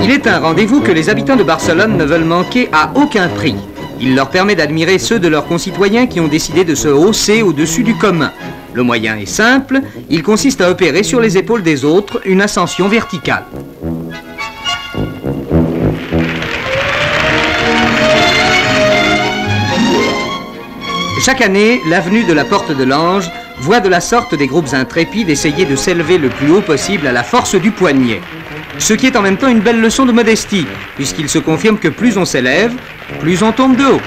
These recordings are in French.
Il est un rendez-vous que les habitants de Barcelone ne veulent manquer à aucun prix. Il leur permet d'admirer ceux de leurs concitoyens qui ont décidé de se hausser au-dessus du commun. Le moyen est simple, il consiste à opérer sur les épaules des autres une ascension verticale. Chaque année, l'avenue de la Porte de l'Ange voit de la sorte des groupes intrépides essayer de s'élever le plus haut possible à la force du poignet. Ce qui est en même temps une belle leçon de modestie, puisqu'il se confirme que plus on s'élève, plus on tombe de haut.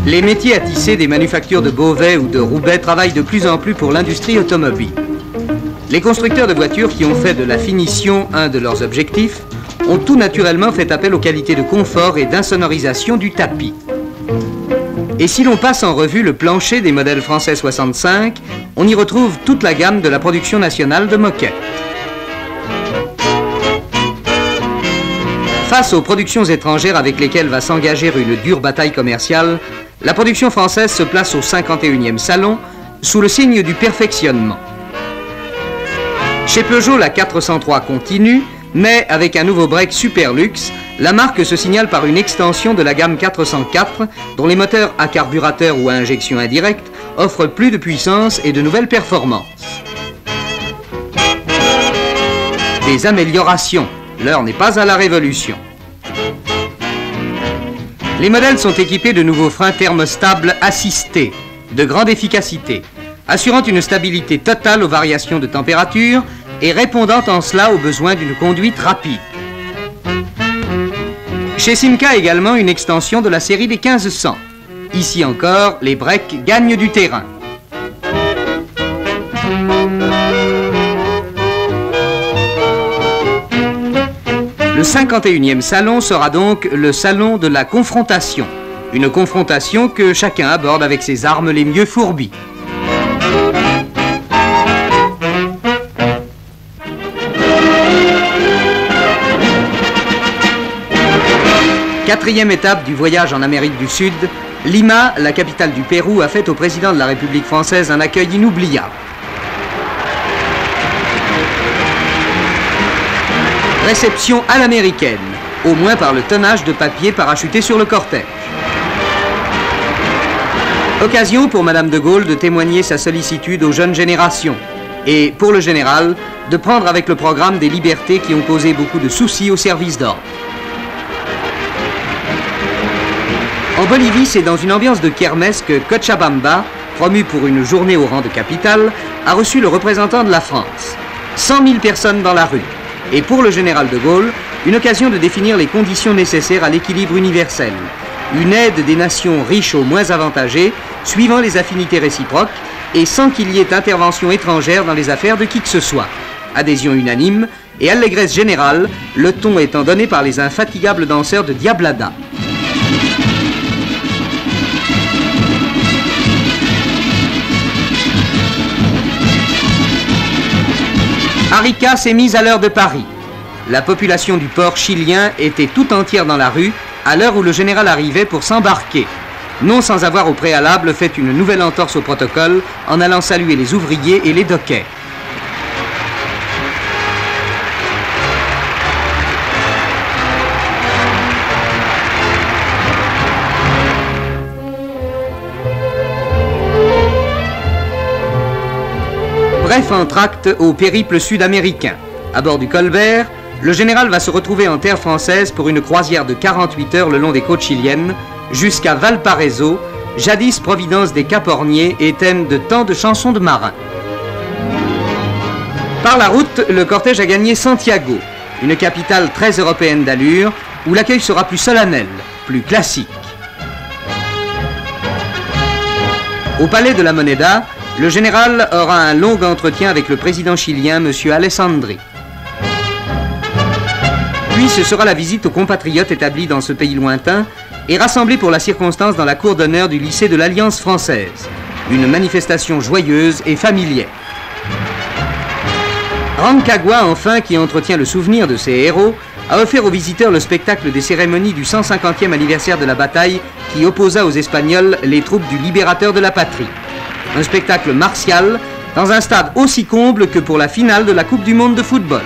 Les métiers à tisser des manufactures de Beauvais ou de Roubaix travaillent de plus en plus pour l'industrie automobile. Les constructeurs de voitures qui ont fait de la finition un de leurs objectifs ont tout naturellement fait appel aux qualités de confort et d'insonorisation du tapis. Et si l'on passe en revue le plancher des modèles français 65, on y retrouve toute la gamme de la production nationale de moquettes. Face aux productions étrangères avec lesquelles va s'engager une dure bataille commerciale, la production française se place au 51e salon sous le signe du perfectionnement. Chez Peugeot, la 403 continue, mais avec un nouveau break super luxe, la marque se signale par une extension de la gamme 404, dont les moteurs à carburateur ou à injection indirecte offrent plus de puissance et de nouvelles performances. Des améliorations, l'heure n'est pas à la révolution. Les modèles sont équipés de nouveaux freins thermostables assistés, de grande efficacité, assurant une stabilité totale aux variations de température et répondant en cela aux besoins d'une conduite rapide. Chez Simca également une extension de la série des 1500. Ici encore, les breaks gagnent du terrain. Le 51e salon sera donc le salon de la confrontation. Une confrontation que chacun aborde avec ses armes les mieux fourbies. Quatrième étape du voyage en Amérique du Sud, Lima, la capitale du Pérou, a fait au président de la République française un accueil inoubliable. Réception à l'américaine, au moins par le tonnage de papier parachuté sur le cortège. Occasion pour Madame de Gaulle de témoigner sa sollicitude aux jeunes générations et, pour le général, de prendre avec le programme des libertés qui ont causé beaucoup de soucis au service d'ordre. En Bolivie, c'est dans une ambiance de kermesse que Cochabamba, promu pour une journée au rang de capitale, a reçu le représentant de la France. 100 000 personnes dans la rue. Et pour le général de Gaulle, une occasion de définir les conditions nécessaires à l'équilibre universel. Une aide des nations riches aux moins avantagées, suivant les affinités réciproques, et sans qu'il y ait intervention étrangère dans les affaires de qui que ce soit. Adhésion unanime et allégresse générale, le ton étant donné par les infatigables danseurs de Diablada. Arica s'est mise à l'heure de Paris. La population du port chilien était tout entière dans la rue à l'heure où le général arrivait pour s'embarquer. Non sans avoir au préalable fait une nouvelle entorse au protocole en allant saluer les ouvriers et les dockers. Bref entracte au périple sud-américain. À bord du Colbert, le général va se retrouver en terre française pour une croisière de 48 heures le long des côtes chiliennes, jusqu'à Valparaiso, jadis providence des Caporniers et thème de tant de chansons de marins. Par la route, le cortège a gagné Santiago, une capitale très européenne d'allure, où l'accueil sera plus solennel, plus classique. Au palais de la Moneda, le général aura un long entretien avec le président chilien, M. Alessandri. Puis ce sera la visite aux compatriotes établis dans ce pays lointain et rassemblés pour la circonstance dans la cour d'honneur du lycée de l'Alliance française. Une manifestation joyeuse et familière. Rancagua, enfin, qui entretient le souvenir de ses héros, a offert aux visiteurs le spectacle des cérémonies du 150e anniversaire de la bataille qui opposa aux Espagnols les troupes du libérateur de la patrie. Un spectacle martial dans un stade aussi comble que pour la finale de la Coupe du Monde de football.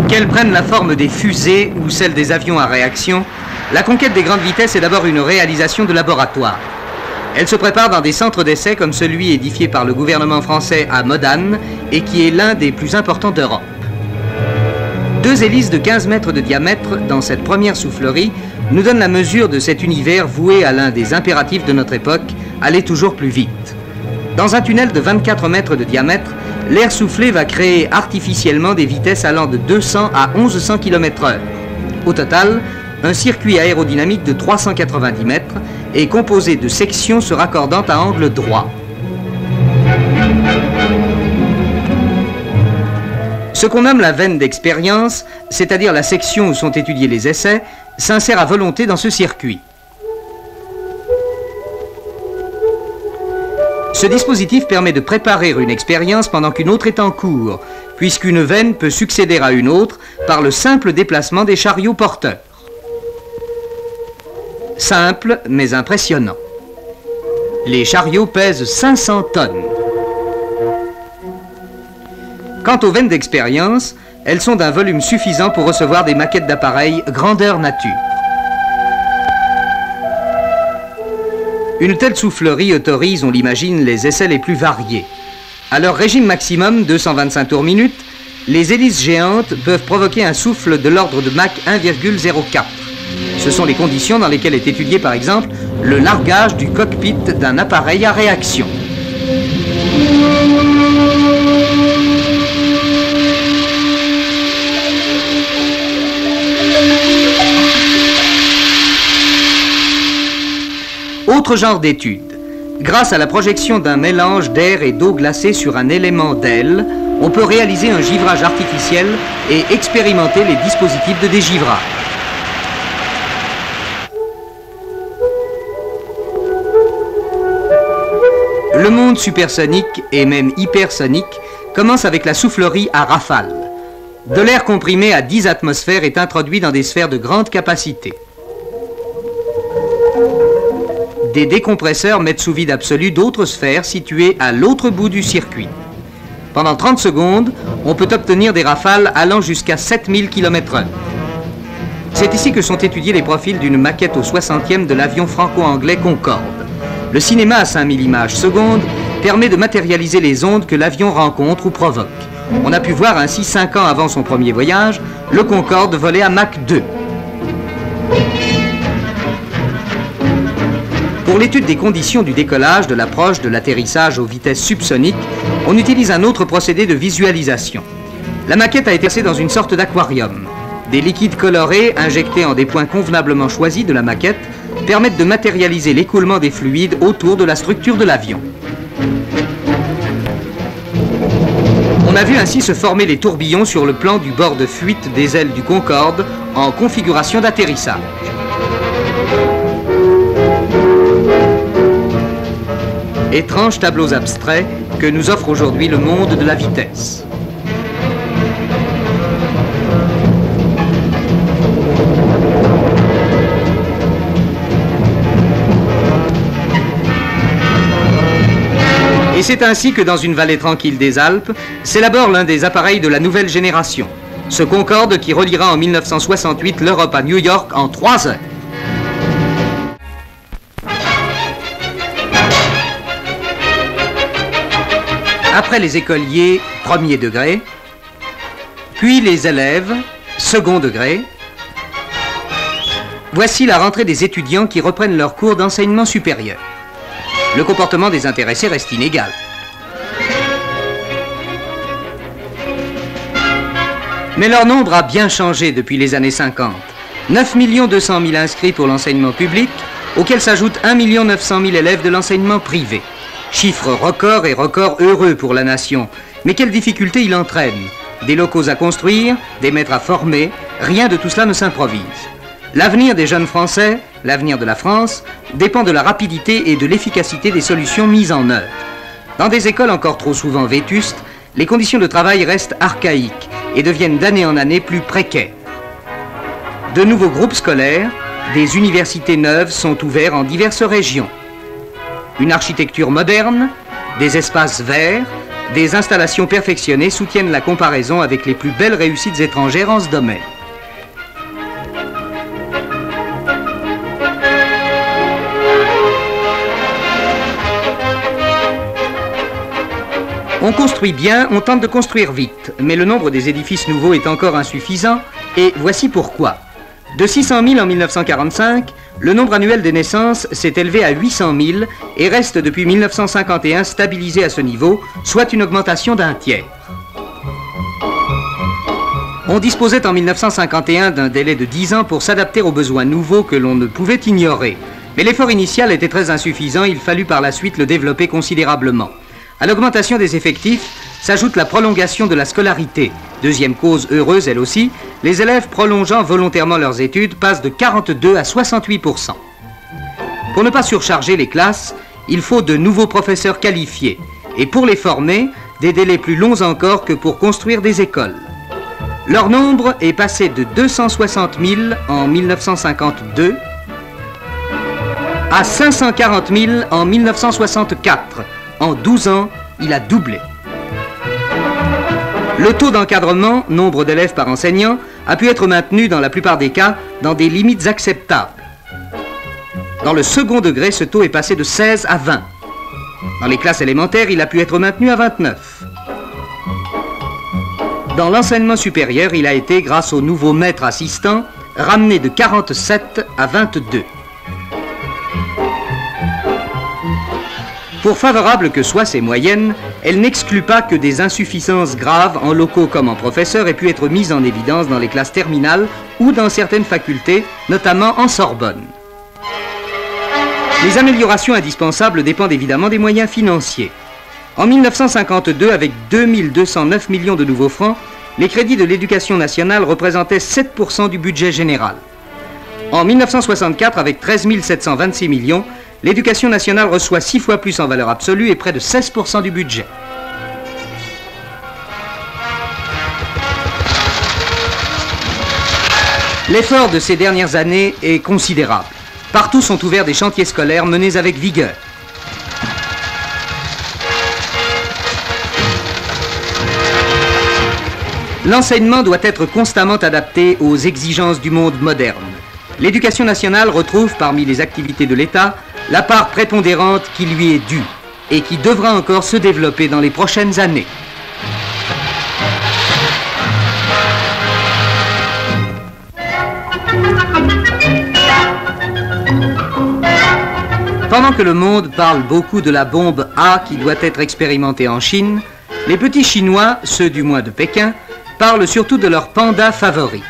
Qu'elles prennent la forme des fusées ou celle des avions à réaction, la conquête des grandes vitesses est d'abord une réalisation de laboratoire. Elle se prépare dans des centres d'essai comme celui édifié par le gouvernement français à Modane et qui est l'un des plus importants d'Europe. 2 hélices de 15 mètres de diamètre dans cette première soufflerie nous donnent la mesure de cet univers voué à l'un des impératifs de notre époque, aller toujours plus vite. Dans un tunnel de 24 mètres de diamètre, l'air soufflé va créer artificiellement des vitesses allant de 200 à 1100 km/h. Au total, un circuit aérodynamique de 390 mètres est composé de sections se raccordant à angle droit. Ce qu'on nomme la veine d'expérience, c'est-à-dire la section où sont étudiés les essais, s'insère à volonté dans ce circuit. Ce dispositif permet de préparer une expérience pendant qu'une autre est en cours, puisqu'une veine peut succéder à une autre par le simple déplacement des chariots porteurs. Simple, mais impressionnant. Les chariots pèsent 500 tonnes. Quant aux veines d'expérience, elles sont d'un volume suffisant pour recevoir des maquettes d'appareils grandeur nature. Une telle soufflerie autorise, on l'imagine, les essais les plus variés. À leur régime maximum, 225 tours minute, les hélices géantes peuvent provoquer un souffle de l'ordre de Mach 1,04. Ce sont les conditions dans lesquelles est étudié, par exemple, le largage du cockpit d'un appareil à réaction. Autre genre d'étude. Grâce à la projection d'un mélange d'air et d'eau glacée sur un élément d'aile, on peut réaliser un givrage artificiel et expérimenter les dispositifs de dégivrage. Le monde supersonique et même hypersonique commence avec la soufflerie à rafale. De l'air comprimé à 10 atmosphères est introduit dans des sphères de grande capacité. Des décompresseurs mettent sous vide absolu d'autres sphères situées à l'autre bout du circuit. Pendant 30 secondes, on peut obtenir des rafales allant jusqu'à 7000 km/h. C'est ici que sont étudiés les profils d'une maquette au 60e de l'avion franco-anglais Concorde. Le cinéma à 5000 images secondes permet de matérialiser les ondes que l'avion rencontre ou provoque. On a pu voir ainsi 5 ans avant son premier voyage, le Concorde voler à Mach 2. Pour l'étude des conditions du décollage, de l'approche, de l'atterrissage aux vitesses subsoniques, on utilise un autre procédé de visualisation. La maquette a été placée dans une sorte d'aquarium. Des liquides colorés, injectés en des points convenablement choisis de la maquette, permettent de matérialiser l'écoulement des fluides autour de la structure de l'avion. On a vu ainsi se former les tourbillons sur le plan du bord de fuite des ailes du Concorde en configuration d'atterrissage. Étranges tableaux abstraits que nous offre aujourd'hui le monde de la vitesse. Et c'est ainsi que dans une vallée tranquille des Alpes, s'élabore l'un des appareils de la nouvelle génération, ce Concorde qui reliera en 1968 l'Europe à New York en 3 heures. Après les écoliers, premier degré, puis les élèves, second degré, voici la rentrée des étudiants qui reprennent leurs cours d'enseignement supérieur. Le comportement des intéressés reste inégal. Mais leur nombre a bien changé depuis les années 50. 9 200 000 inscrits pour l'enseignement public, auxquels s'ajoutent 1 900 000 élèves de l'enseignement privé. Chiffre record et record heureux pour la nation. Mais quelles difficultés il entraîne? Des locaux à construire, des maîtres à former, rien de tout cela ne s'improvise. L'avenir des jeunes Français l'avenir de la France, dépend de la rapidité et de l'efficacité des solutions mises en œuvre. Dans des écoles encore trop souvent vétustes, les conditions de travail restent archaïques et deviennent d'année en année plus précaires. De nouveaux groupes scolaires, des universités neuves sont ouverts en diverses régions. Une architecture moderne, des espaces verts, des installations perfectionnées soutiennent la comparaison avec les plus belles réussites étrangères en ce domaine. On construit bien, on tente de construire vite, mais le nombre des édifices nouveaux est encore insuffisant, et voici pourquoi. De 600 000 en 1945, le nombre annuel des naissances s'est élevé à 800 000 et reste depuis 1951 stabilisé à ce niveau, soit une augmentation d'un tiers. On disposait en 1951 d'un délai de 10 ans pour s'adapter aux besoins nouveaux que l'on ne pouvait ignorer. Mais l'effort initial était très insuffisant, il fallut par la suite le développer considérablement. À l'augmentation des effectifs s'ajoute la prolongation de la scolarité. Deuxième cause heureuse, elle aussi, les élèves prolongeant volontairement leurs études passent de 42 à 68%. Pour ne pas surcharger les classes, il faut de nouveaux professeurs qualifiés. Et pour les former, des délais plus longs encore que pour construire des écoles. Leur nombre est passé de 260 000 en 1952 à 540 000 en 1964. En 12 ans, il a doublé. Le taux d'encadrement, nombre d'élèves par enseignant, a pu être maintenu dans la plupart des cas dans des limites acceptables. Dans le second degré, ce taux est passé de 16 à 20. Dans les classes élémentaires, il a pu être maintenu à 29. Dans l'enseignement supérieur, il a été, grâce aux nouveaux maîtres assistants, ramené de 47 à 22. Pour favorables que soient ces moyennes, elles n'excluent pas que des insuffisances graves en locaux comme en professeurs aient pu être mises en évidence dans les classes terminales ou dans certaines facultés, notamment en Sorbonne. Les améliorations indispensables dépendent évidemment des moyens financiers. En 1952, avec 2209 millions de nouveaux francs, les crédits de l'éducation nationale représentaient 7% du budget général. En 1964, avec 13 726 millions, l'éducation nationale reçoit 6 fois plus en valeur absolue et près de 16% du budget. L'effort de ces dernières années est considérable. Partout sont ouverts des chantiers scolaires menés avec vigueur. L'enseignement doit être constamment adapté aux exigences du monde moderne. L'éducation nationale retrouve parmi les activités de l'État la part prépondérante qui lui est due et qui devra encore se développer dans les prochaines années. Pendant que le monde parle beaucoup de la bombe A qui doit être expérimentée en Chine, les petits Chinois, ceux du moins de Pékin, parlent surtout de leur panda favori.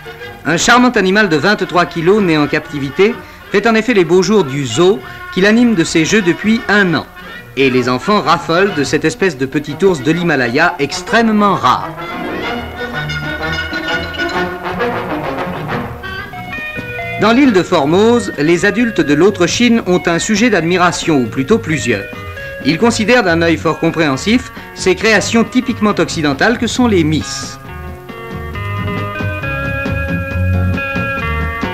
Un charmant animal de 23 kilos né en captivité fait en effet les beaux jours du zoo qu'il anime de ses jeux depuis 1 an. Et les enfants raffolent de cette espèce de petit ours de l'Himalaya extrêmement rare. Dans l'île de Formose, les adultes de l'autre Chine ont un sujet d'admiration, ou plutôt plusieurs. Ils considèrent d'un œil fort compréhensif ces créations typiquement occidentales que sont les Miss.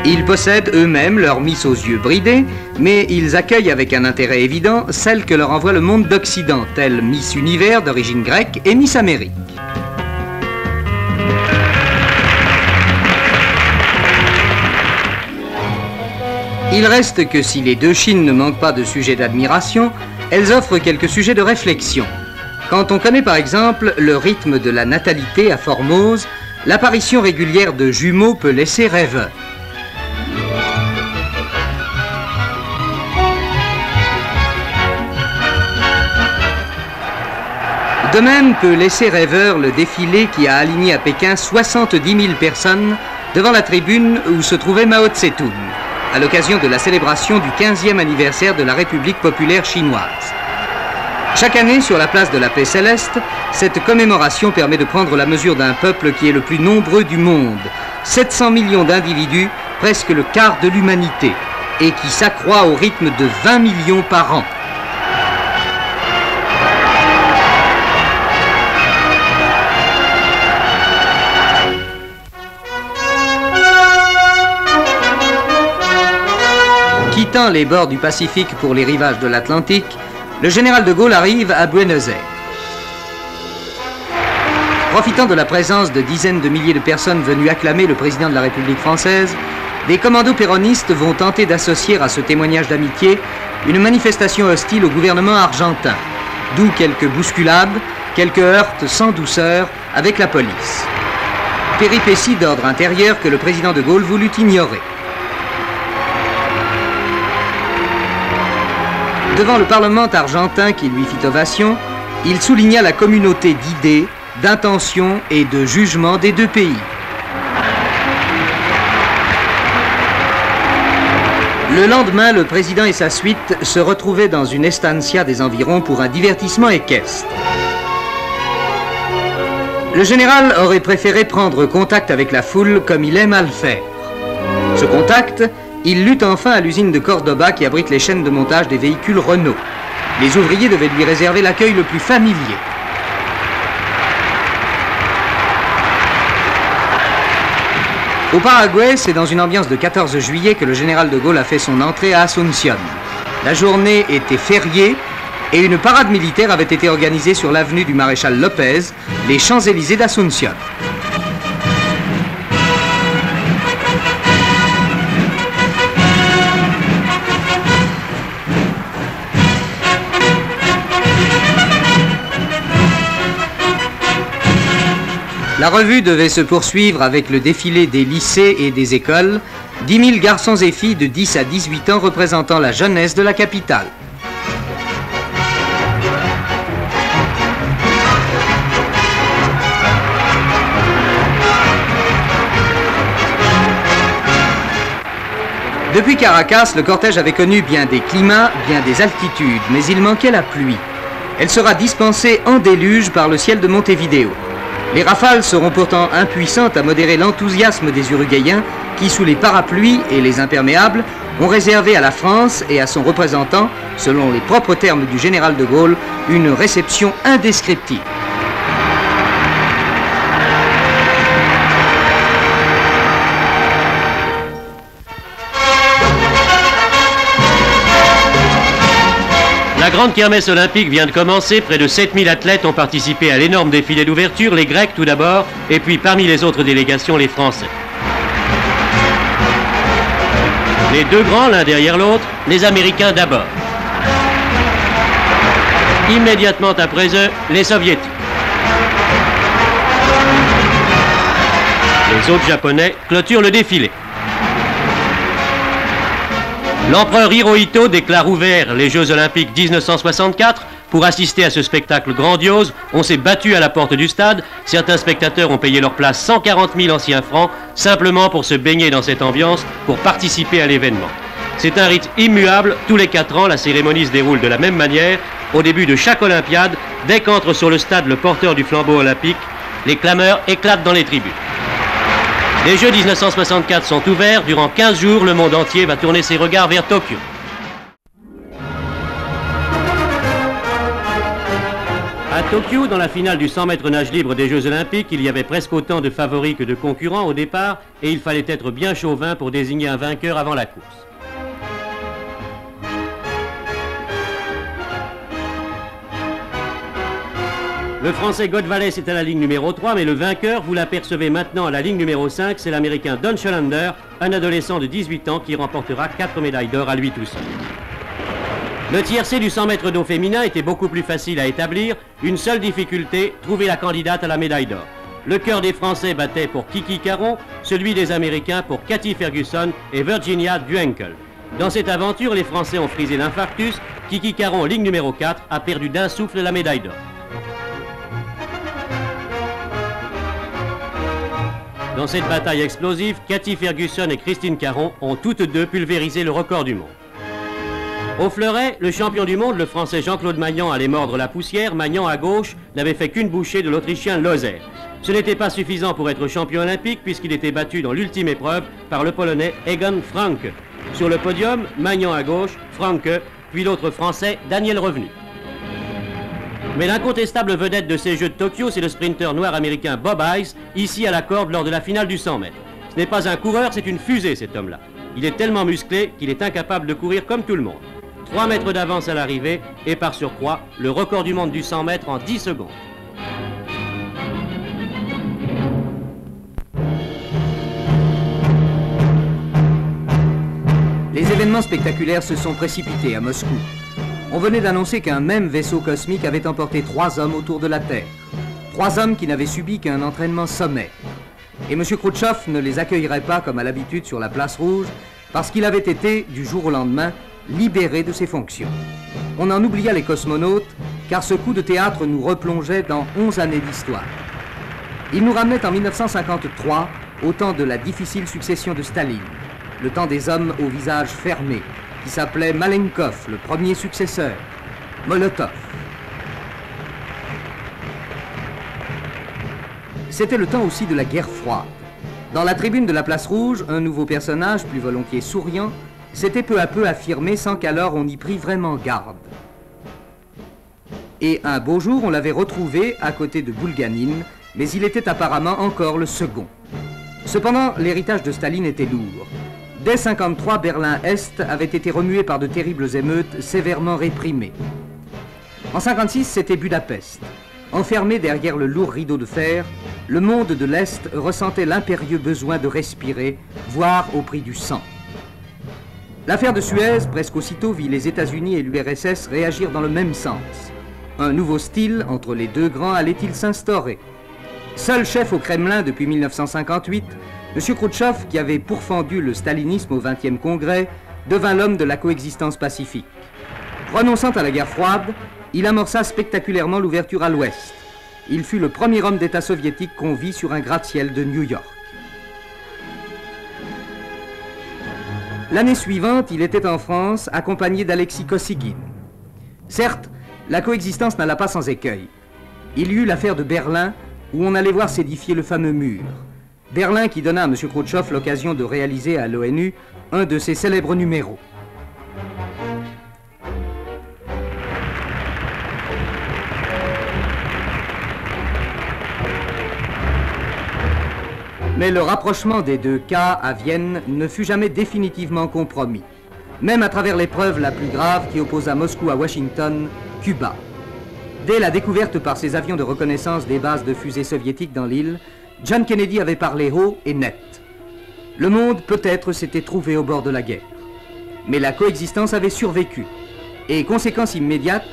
Ils possèdent eux-mêmes leur Miss aux yeux bridés, mais ils accueillent avec un intérêt évident celles que leur envoie le monde d'Occident, telles Miss Univers d'origine grecque et Miss Amérique. Il reste que si les deux Chines ne manquent pas de sujets d'admiration, elles offrent quelques sujets de réflexion. Quand on connaît par exemple le rythme de la natalité à Formose, l'apparition régulière de jumeaux peut laisser rêveur. De même peut laisser rêveur le défilé qui a aligné à Pékin 70 000 personnes devant la tribune où se trouvait Mao Tse-tung, à l'occasion de la célébration du 15e anniversaire de la République populaire chinoise. Chaque année, sur la place de la Paix Céleste, cette commémoration permet de prendre la mesure d'un peuple qui est le plus nombreux du monde. 700 millions d'individus, presque le quart de l'humanité. et qui s'accroît au rythme de 20 millions par an. Quittant les bords du Pacifique pour les rivages de l'Atlantique, le général de Gaulle arrive à Buenos Aires. Profitant de la présence de dizaines de milliers de personnes venues acclamer le président de la République française, des commandos péronistes vont tenter d'associer à ce témoignage d'amitié une manifestation hostile au gouvernement argentin, d'où quelques bousculades, quelques heurts sans douceur avec la police. Péripéties d'ordre intérieur que le président de Gaulle voulut ignorer. Devant le Parlement argentin qui lui fit ovation, il souligna la communauté d'idées, d'intentions et de jugements des deux pays. Le lendemain, le président et sa suite se retrouvaient dans une estancia des environs pour un divertissement équestre. Le général aurait préféré prendre contact avec la foule comme il aime à le faire. Ce contact, il l'eut enfin à l'usine de Cordoba qui abrite les chaînes de montage des véhicules Renault. Les ouvriers devaient lui réserver l'accueil le plus familier. Au Paraguay, c'est dans une ambiance de 14 juillet que le général de Gaulle a fait son entrée à Asunción. La journée était fériée et une parade militaire avait été organisée sur l'avenue du Maréchal Lopez, les Champs-Élysées d'Asunción. La revue devait se poursuivre avec le défilé des lycées et des écoles, 10 000 garçons et filles de 10 à 18 ans représentant la jeunesse de la capitale. Depuis Caracas, le cortège avait connu bien des climats, bien des altitudes, mais il manquait la pluie. Elle sera dispensée en déluge par le ciel de Montevideo. Les rafales seront pourtant impuissantes à modérer l'enthousiasme des Uruguayens qui, sous les parapluies et les imperméables, ont réservé à la France et à son représentant, selon les propres termes du général de Gaulle, une réception indescriptible. La grande kermesse olympique vient de commencer. Près de 7000 athlètes ont participé à l'énorme défilé d'ouverture, les Grecs tout d'abord, et puis parmi les autres délégations, les Français. Les deux grands, l'un derrière l'autre, les Américains d'abord. Immédiatement après eux, les Soviétiques. Les autres Japonais clôturent le défilé. L'empereur Hirohito déclare ouverts les Jeux Olympiques 1964. Pour assister à ce spectacle grandiose, on s'est battu à la porte du stade. Certains spectateurs ont payé leur place 140 000 anciens francs, simplement pour se baigner dans cette ambiance, pour participer à l'événement. C'est un rite immuable. Tous les 4 ans, la cérémonie se déroule de la même manière. Au début de chaque Olympiade, dès qu'entre sur le stade le porteur du flambeau olympique, les clameurs éclatent dans les tribunes. Les Jeux 1964 sont ouverts. Durant 15 jours, le monde entier va tourner ses regards vers Tokyo. À Tokyo, dans la finale du 100 mètres nage libre des Jeux Olympiques, il y avait presque autant de favoris que de concurrents au départ et il fallait être bien chauvin pour désigner un vainqueur avant la course. Le Français Godvalès est à la ligne numéro 3, mais le vainqueur, vous l'apercevez maintenant à la ligne numéro 5, c'est l'Américain Don Cholander, un adolescent de 18 ans qui remportera 4 médailles d'or à lui tout seul. Le tiercé du 100 mètres d'eau féminin était beaucoup plus facile à établir. Une seule difficulté, trouver la candidate à la médaille d'or. Le cœur des Français battait pour Kiki Caron, celui des Américains pour Cathy Ferguson et Virginia Duenkel. Dans cette aventure, les Français ont frisé l'infarctus. Kiki Caron, ligne numéro 4, a perdu d'un souffle la médaille d'or. Dans cette bataille explosive, Cathy Ferguson et Christine Caron ont toutes deux pulvérisé le record du monde. Au fleuret, le champion du monde, le Français Jean-Claude Magnan, allait mordre la poussière. Magnan, à gauche, n'avait fait qu'une bouchée de l'Autrichien Lozer. Ce n'était pas suffisant pour être champion olympique puisqu'il était battu dans l'ultime épreuve par le Polonais Egon Franke. Sur le podium, Magnan à gauche, Franke, puis l'autre Français, Daniel Revenu. Mais l'incontestable vedette de ces Jeux de Tokyo, c'est le sprinter noir américain Bob Ice, ici à la corde lors de la finale du 100 mètres. Ce n'est pas un coureur, c'est une fusée cet homme-là. Il est tellement musclé qu'il est incapable de courir comme tout le monde. 3 mètres d'avance à l'arrivée et par surcroît, le record du monde du 100 mètres en 10 secondes. Les événements spectaculaires se sont précipités à Moscou. On venait d'annoncer qu'un même vaisseau cosmique avait emporté 3 hommes autour de la Terre. 3 hommes qui n'avaient subi qu'un entraînement sommaire. Et M. Khrouchtchev ne les accueillerait pas comme à l'habitude sur la place rouge parce qu'il avait été, du jour au lendemain, libéré de ses fonctions. On en oublia les cosmonautes car ce coup de théâtre nous replongeait dans 11 années d'histoire. Il nous ramenait en 1953 au temps de la difficile succession de Staline, le temps des hommes au visage fermé, qui s'appelait Malenkov, le premier successeur, Molotov. C'était le temps aussi de la guerre froide. Dans la tribune de la place rouge, un nouveau personnage, plus volontiers souriant, s'était peu à peu affirmé sans qu'alors on y prît vraiment garde. Et un beau jour, on l'avait retrouvé à côté de Boulganine, mais il était apparemment encore le second. Cependant, l'héritage de Staline était lourd. Dès 1953, Berlin-Est avait été remué par de terribles émeutes sévèrement réprimées. En 1956, c'était Budapest. Enfermé derrière le lourd rideau de fer, le monde de l'Est ressentait l'impérieux besoin de respirer, voire au prix du sang. L'affaire de Suez, presque aussitôt, vit les États-Unis et l'URSS réagir dans le même sens. Un nouveau style entre les deux grands allait-il s'instaurer? Seul chef au Kremlin depuis 1958, M. Khrouchtchev, qui avait pourfendu le stalinisme au 20e congrès, devint l'homme de la coexistence pacifique. Renonçant à la guerre froide, il amorça spectaculairement l'ouverture à l'Ouest. Il fut le premier homme d'État soviétique qu'on vit sur un gratte-ciel de New York. L'année suivante, il était en France, accompagné d'Alexis Kosygin. Certes, la coexistence n'alla pas sans écueil. Il y eut l'affaire de Berlin, où on allait voir s'édifier le fameux mur. Berlin qui donna à M. Khrouchtchev l'occasion de réaliser à l'ONU un de ses célèbres numéros. Mais le rapprochement des deux cas à Vienne ne fut jamais définitivement compromis, même à travers l'épreuve la plus grave qui opposa Moscou à Washington, Cuba. Dès la découverte par ses avions de reconnaissance des bases de fusées soviétiques dans l'île, John Kennedy avait parlé haut et net. Le monde, peut-être, s'était trouvé au bord de la guerre. Mais la coexistence avait survécu. Et conséquence immédiate,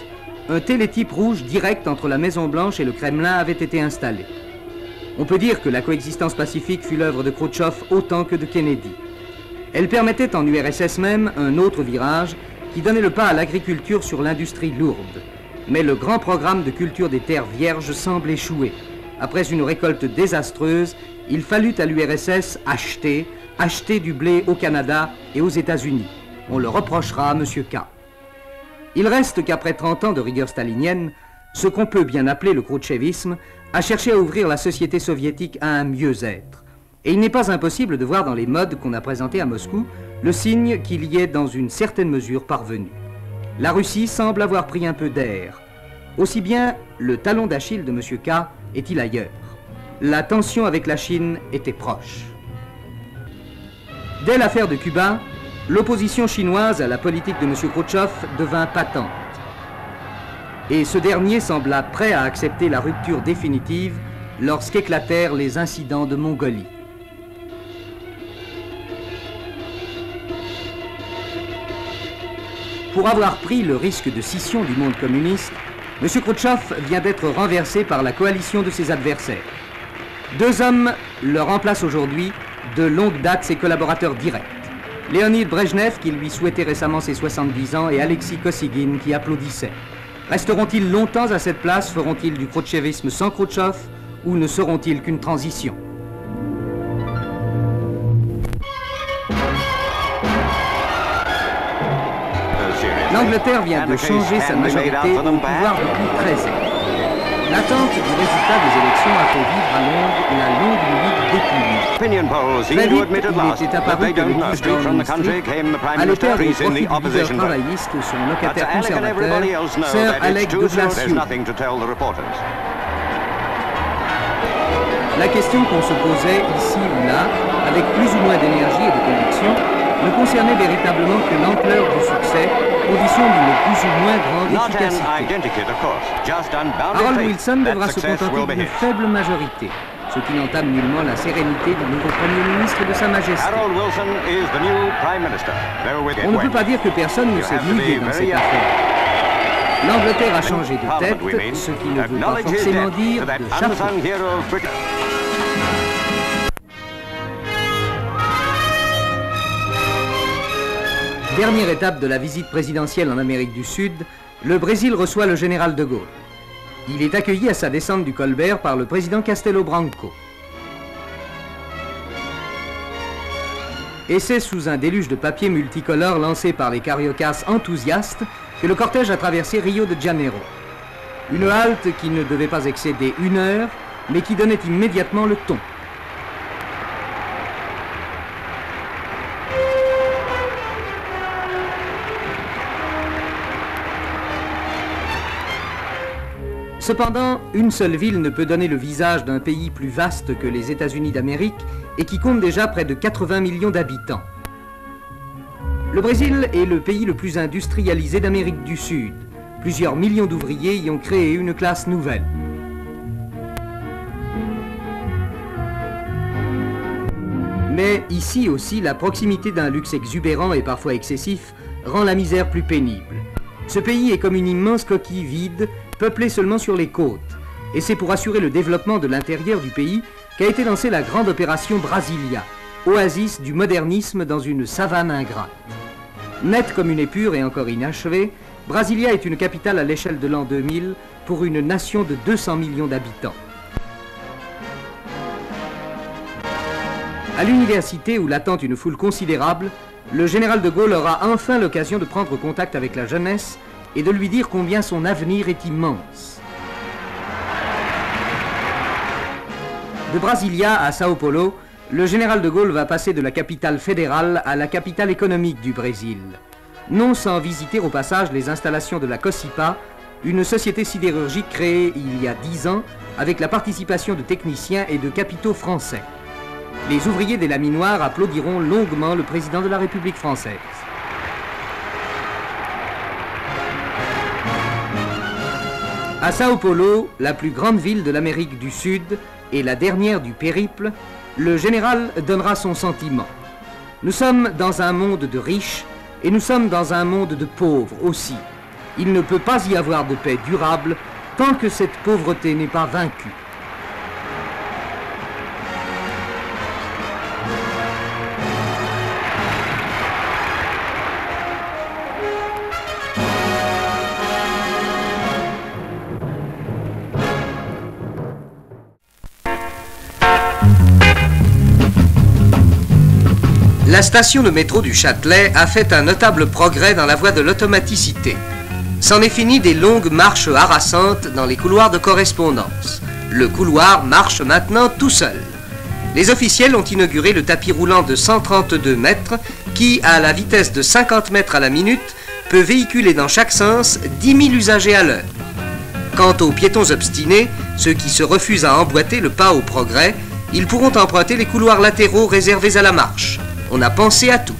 un télétype rouge direct entre la Maison-Blanche et le Kremlin avait été installé. On peut dire que la coexistence pacifique fut l'œuvre de Khrouchtchev autant que de Kennedy. Elle permettait en URSS même un autre virage qui donnait le pas à l'agriculture sur l'industrie lourde. Mais le grand programme de culture des terres vierges semble échouer. Après une récolte désastreuse, il fallut à l'URSS acheter du blé au Canada et aux États-Unis. On le reprochera à M. K. Il reste qu'après 30 ans de rigueur stalinienne, ce qu'on peut bien appeler le khrouchtchevisme a cherché à ouvrir la société soviétique à un mieux-être. Et il n'est pas impossible de voir dans les modes qu'on a présentés à Moscou le signe qu'il y est dans une certaine mesure parvenu. La Russie semble avoir pris un peu d'air. Aussi bien le talon d'Achille de M. K est-il ailleurs. La tension avec la Chine était proche. Dès l'affaire de Cuba, l'opposition chinoise à la politique de M. Khrouchtchev devint patente. Et ce dernier sembla prêt à accepter la rupture définitive lorsqu'éclatèrent les incidents de Mongolie. Pour avoir pris le risque de scission du monde communiste, M. Khrouchtchev vient d'être renversé par la coalition de ses adversaires. Deux hommes le remplacent aujourd'hui, de longue date ses collaborateurs directs. Léonid Brejnev, qui lui souhaitait récemment ses 70 ans, et Alexis Kosygin, qui applaudissait. Resteront-ils longtemps à cette place? Feront-ils du khrouchtchevisme sans Khrouchtchev? Ou ne seront-ils qu'une transition? L'Angleterre vient de changer sa majorité au pouvoir depuis 13 ans. L'attente du résultat des élections a fait vivre à Londres la longue nuit du déclinisme. Très vite, il était apparu que le juge Downing Street allait perdre au profit du leader travailliste, son locataire conservateur, Sir Alec Douglas Hughes. La question qu'on se posait ici ou là, avec plus ou moins d'énergie et de conviction, ne concernait véritablement que l'ampleur du succès, condition d'une plus ou moins grande efficacité. Harold Wilson devra se contenter d'une faible majorité, ce qui n'entame nullement la sérénité du nouveau Premier ministre de Sa Majesté. On ne peut pas dire que personne ne s'est mouillé dans cette affaire. L'Angleterre a changé de tête, ce qui ne veut pas forcément dire de chapeau. Dernière étape de la visite présidentielle en Amérique du Sud, le Brésil reçoit le général de Gaulle. Il est accueilli à sa descente du Colbert par le président Castelo Branco. Et c'est sous un déluge de papier multicolore lancé par les cariocas enthousiastes que le cortège a traversé Rio de Janeiro. Une halte qui ne devait pas excéder 1 heure, mais qui donnait immédiatement le ton. Cependant, une seule ville ne peut donner le visage d'un pays plus vaste que les États-Unis d'Amérique et qui compte déjà près de 80 millions d'habitants. Le Brésil est le pays le plus industrialisé d'Amérique du Sud. Plusieurs millions d'ouvriers y ont créé une classe nouvelle. Mais ici aussi, la proximité d'un luxe exubérant et parfois excessif rend la misère plus pénible. Ce pays est comme une immense coquille vide, peuplée seulement sur les côtes. Et c'est pour assurer le développement de l'intérieur du pays qu'a été lancée la grande opération Brasilia, oasis du modernisme dans une savane ingrate. Nette comme une épure et encore inachevée, Brasilia est une capitale à l'échelle de l'an 2000 pour une nation de 200 millions d'habitants. À l'université où l'attend une foule considérable, le général de Gaulle aura enfin l'occasion de prendre contact avec la jeunesse et de lui dire combien son avenir est immense. De Brasilia à Sao Paulo, le général de Gaulle va passer de la capitale fédérale à la capitale économique du Brésil. Non sans visiter au passage les installations de la Cosipa, une société sidérurgique créée il y a 10 ans avec la participation de techniciens et de capitaux français. Les ouvriers des laminoirs applaudiront longuement le président de la République française. À Sao Paulo, la plus grande ville de l'Amérique du Sud et la dernière du périple, le général donnera son sentiment. Nous sommes dans un monde de riches et nous sommes dans un monde de pauvres aussi. Il ne peut pas y avoir de paix durable tant que cette pauvreté n'est pas vaincue. La station de métro du Châtelet a fait un notable progrès dans la voie de l'automaticité. C'en est fini des longues marches harassantes dans les couloirs de correspondance. Le couloir marche maintenant tout seul. Les officiels ont inauguré le tapis roulant de 132 mètres qui, à la vitesse de 50 mètres à la minute, peut véhiculer dans chaque sens 10 000 usagers à l'heure. Quant aux piétons obstinés, ceux qui se refusent à emboîter le pas au progrès, ils pourront emprunter les couloirs latéraux réservés à la marche. On a pensé à tout.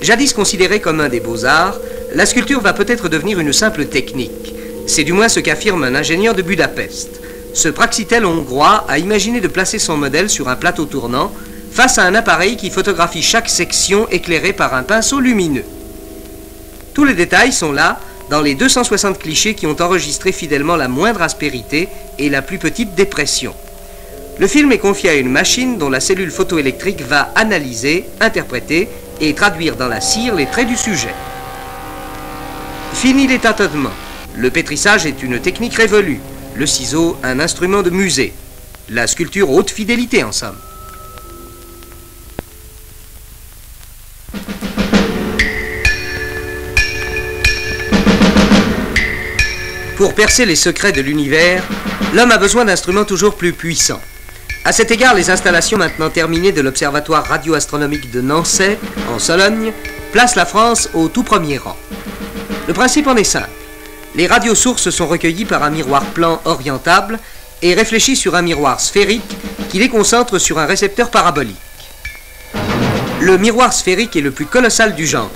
Jadis considérée comme un des beaux-arts, la sculpture va peut-être devenir une simple technique. C'est du moins ce qu'affirme un ingénieur de Budapest. Ce Praxitèle hongrois a imaginé de placer son modèle sur un plateau tournant face à un appareil qui photographie chaque section éclairée par un pinceau lumineux. Tous les détails sont là, dans les 260 clichés qui ont enregistré fidèlement la moindre aspérité et la plus petite dépression. Le film est confié à une machine dont la cellule photoélectrique va analyser, interpréter et traduire dans la cire les traits du sujet. Fini les tâtonnements. Le pétrissage est une technique révolue. Le ciseau, un instrument de musée. La sculpture haute fidélité, en somme. Pour percer les secrets de l'univers, l'homme a besoin d'instruments toujours plus puissants. À cet égard, les installations maintenant terminées de l'Observatoire radioastronomique de Nançay, en Sologne, placent la France au tout premier rang. Le principe en est simple. Les radiosources sont recueillies par un miroir plan orientable et réfléchies sur un miroir sphérique qui les concentre sur un récepteur parabolique. Le miroir sphérique est le plus colossal du genre,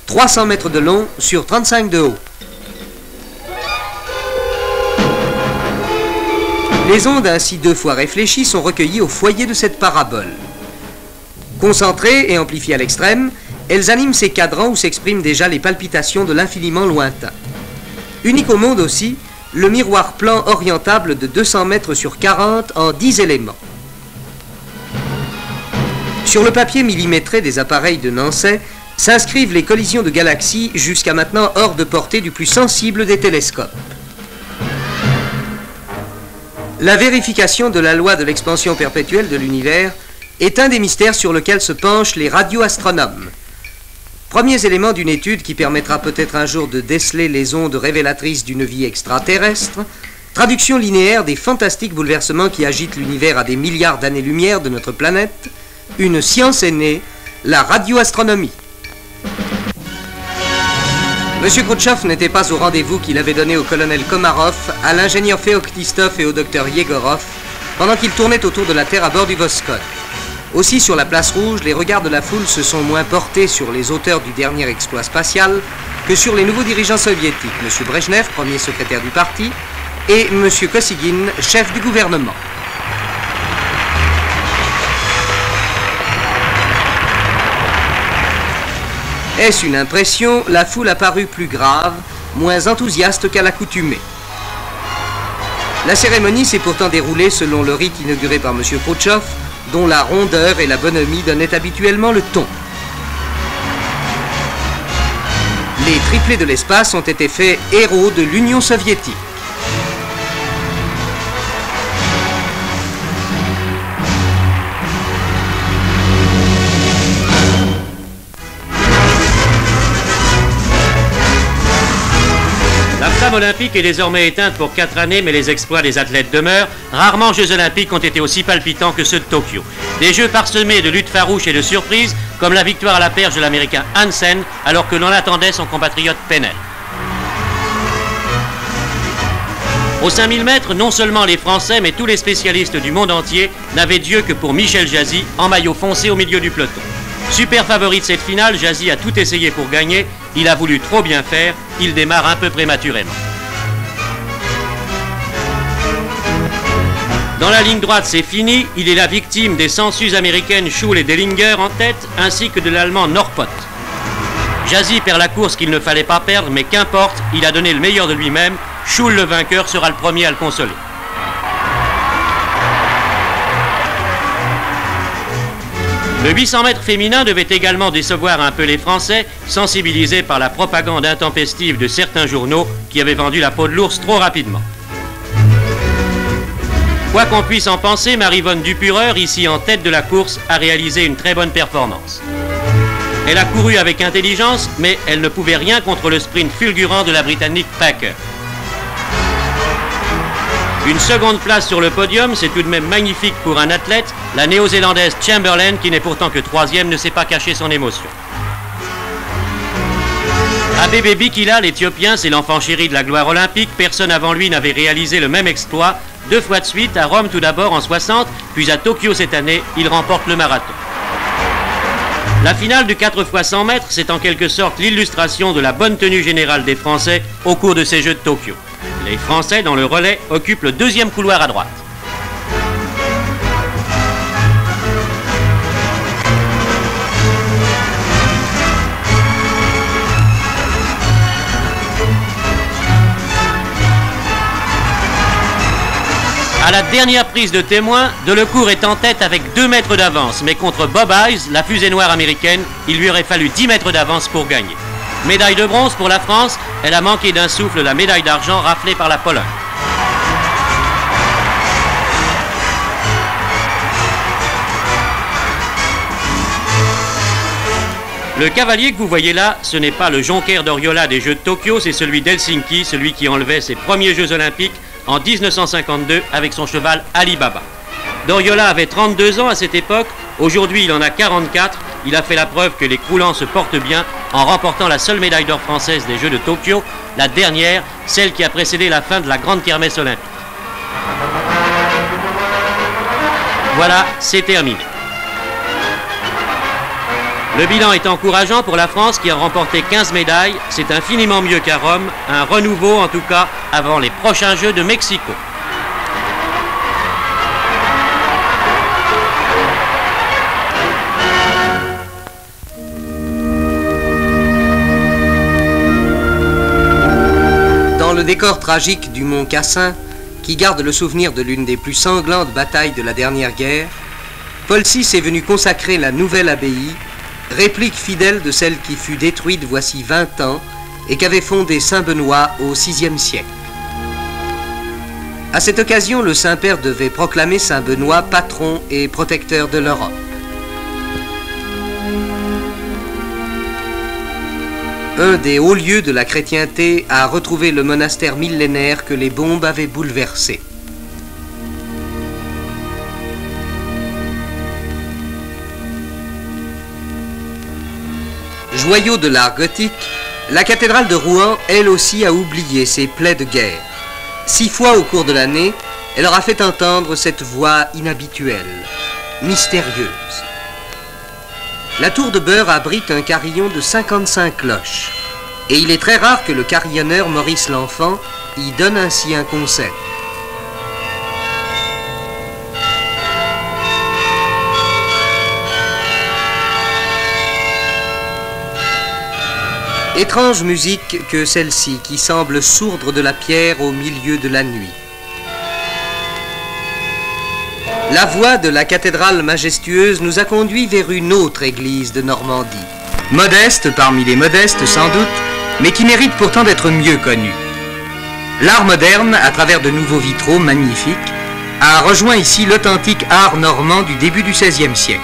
300 mètres de long sur 35 de haut. Les ondes ainsi 2 fois réfléchies sont recueillies au foyer de cette parabole. Concentrées et amplifiées à l'extrême, elles animent ces cadrans où s'expriment déjà les palpitations de l'infiniment lointain. Unique au monde aussi, le miroir plan orientable de 200 mètres sur 40 en 10 éléments. Sur le papier millimétré des appareils de Nançay s'inscrivent les collisions de galaxies jusqu'à maintenant hors de portée du plus sensible des télescopes. La vérification de la loi de l'expansion perpétuelle de l'univers est un des mystères sur lequel se penchent les radioastronomes. Premiers éléments d'une étude qui permettra peut-être un jour de déceler les ondes révélatrices d'une vie extraterrestre, traduction linéaire des fantastiques bouleversements qui agitent l'univers à des milliards d'années-lumière de notre planète, une science est née, la radioastronomie. M. Khrouchtchev n'était pas au rendez-vous qu'il avait donné au colonel Komarov, à l'ingénieur Feoktistov et au docteur Yegorov pendant qu'ils tournaient autour de la Terre à bord du Voskhod. Aussi, sur la place rouge, les regards de la foule se sont moins portés sur les auteurs du dernier exploit spatial que sur les nouveaux dirigeants soviétiques, M. Brejnev, premier secrétaire du parti, et M. Kosygin, chef du gouvernement. Est-ce une impression? La foule a paru plus grave, moins enthousiaste qu'à l'accoutumée. La cérémonie s'est pourtant déroulée selon le rite inauguré par M. Khrouchtchev, dont la rondeur et la bonhomie donnaient habituellement le ton. Les triplés de l'espace ont été faits héros de l'Union soviétique. La flamme olympique est désormais éteinte pour 4 années, mais les exploits des athlètes demeurent. Rarement Jeux olympiques ont été aussi palpitants que ceux de Tokyo. Des Jeux parsemés de luttes farouches et de surprises, comme la victoire à la perche de l'Américain Hansen, alors que l'on attendait son compatriote Penel. Aux 5000 mètres, non seulement les Français, mais tous les spécialistes du monde entier n'avaient Dieu que pour Michel Jazzy, en maillot foncé au milieu du peloton. Super favori de cette finale, Jazzy a tout essayé pour gagner. Il a voulu trop bien faire, il démarre un peu prématurément. Dans la ligne droite, c'est fini. Il est la victime des sangsues américaines Schul et Dellinger en tête, ainsi que de l'allemand Norpott. Jazzy perd la course qu'il ne fallait pas perdre, mais qu'importe, il a donné le meilleur de lui-même. Schul, le vainqueur, sera le premier à le consoler. Le 800 mètres féminin devait également décevoir un peu les Français, sensibilisés par la propagande intempestive de certains journaux qui avaient vendu la peau de l'ours trop rapidement. Quoi qu'on puisse en penser, Maryvonne Dupureur, ici en tête de la course, a réalisé une très bonne performance. Elle a couru avec intelligence, mais elle ne pouvait rien contre le sprint fulgurant de la Britannique Packer. Une seconde place sur le podium, c'est tout de même magnifique pour un athlète. La néo-zélandaise Chamberlain, qui n'est pourtant que 3e, ne sait pas cacher son émotion. Abebe Bikila, l'Éthiopien, c'est l'enfant chéri de la gloire olympique. Personne avant lui n'avait réalisé le même exploit. 2 fois de suite, à Rome tout d'abord en 60, puis à Tokyo cette année, il remporte le marathon. La finale du 4 x 100 mètres, c'est en quelque sorte l'illustration de la bonne tenue générale des Français au cours de ces Jeux de Tokyo. Les Français, dans le relais, occupent le 2e couloir à droite. À la dernière prise de témoin, Delecourt est en tête avec 2 mètres d'avance, mais contre Bob Hayes, la fusée noire américaine, il lui aurait fallu 10 mètres d'avance pour gagner. Médaille de bronze pour la France, elle a manqué d'un souffle la médaille d'argent raflée par la Pologne. Le cavalier que vous voyez là, ce n'est pas le Jonker d'Oriola des Jeux de Tokyo, c'est celui d'Helsinki, celui qui enlevait ses premiers Jeux Olympiques en 1952 avec son cheval Ali Baba. Doriola avait 32 ans à cette époque, aujourd'hui il en a 44, il a fait la preuve que les croulants se portent bien en remportant la seule médaille d'or française des Jeux de Tokyo, la dernière, celle qui a précédé la fin de la grande kermesse olympique. Voilà, c'est terminé. Le bilan est encourageant pour la France qui a remporté 15 médailles. C'est infiniment mieux qu'à Rome, un renouveau en tout cas avant les prochains Jeux de Mexico. Dans le décor tragique du mont Cassin, qui garde le souvenir de l'une des plus sanglantes batailles de la dernière guerre, Paul VI est venu consacrer la nouvelle abbaye, réplique fidèle de celle qui fut détruite voici 20 ans et qu'avait fondée saint Benoît au VIe siècle. À cette occasion, le Saint-Père devait proclamer saint Benoît patron et protecteur de l'Europe. Un des hauts lieux de la chrétienté a retrouvé le monastère millénaire que les bombes avaient bouleversé. Joyau de l'art gothique, la cathédrale de Rouen, elle aussi, a oublié ses plaies de guerre. 6 fois au cours de l'année, elle aura fait entendre cette voix inhabituelle, mystérieuse. La tour de Beurre abrite un carillon de 55 cloches, et il est très rare que le carillonneur Maurice L'Enfant y donne ainsi un concert. Étrange musique que celle-ci qui semble sourdre de la pierre au milieu de la nuit. La voix de la cathédrale majestueuse nous a conduits vers une autre église de Normandie. Modeste parmi les modestes sans doute, mais qui mérite pourtant d'être mieux connue. L'art moderne, à travers de nouveaux vitraux magnifiques, a rejoint ici l'authentique art normand du début du XVIe siècle.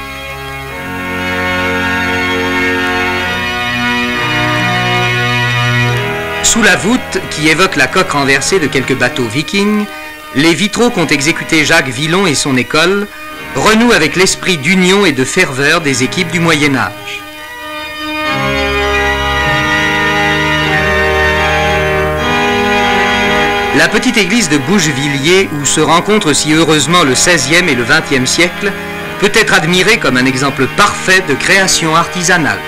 Sous la voûte, qui évoque la coque renversée de quelques bateaux vikings, les vitraux qu'ont exécutés Jacques Villon et son école renouent avec l'esprit d'union et de ferveur des équipes du Moyen-Âge. La petite église de Bougevilliers, où se rencontrent si heureusement le XVIe et le XXe siècle, peut être admirée comme un exemple parfait de création artisanale.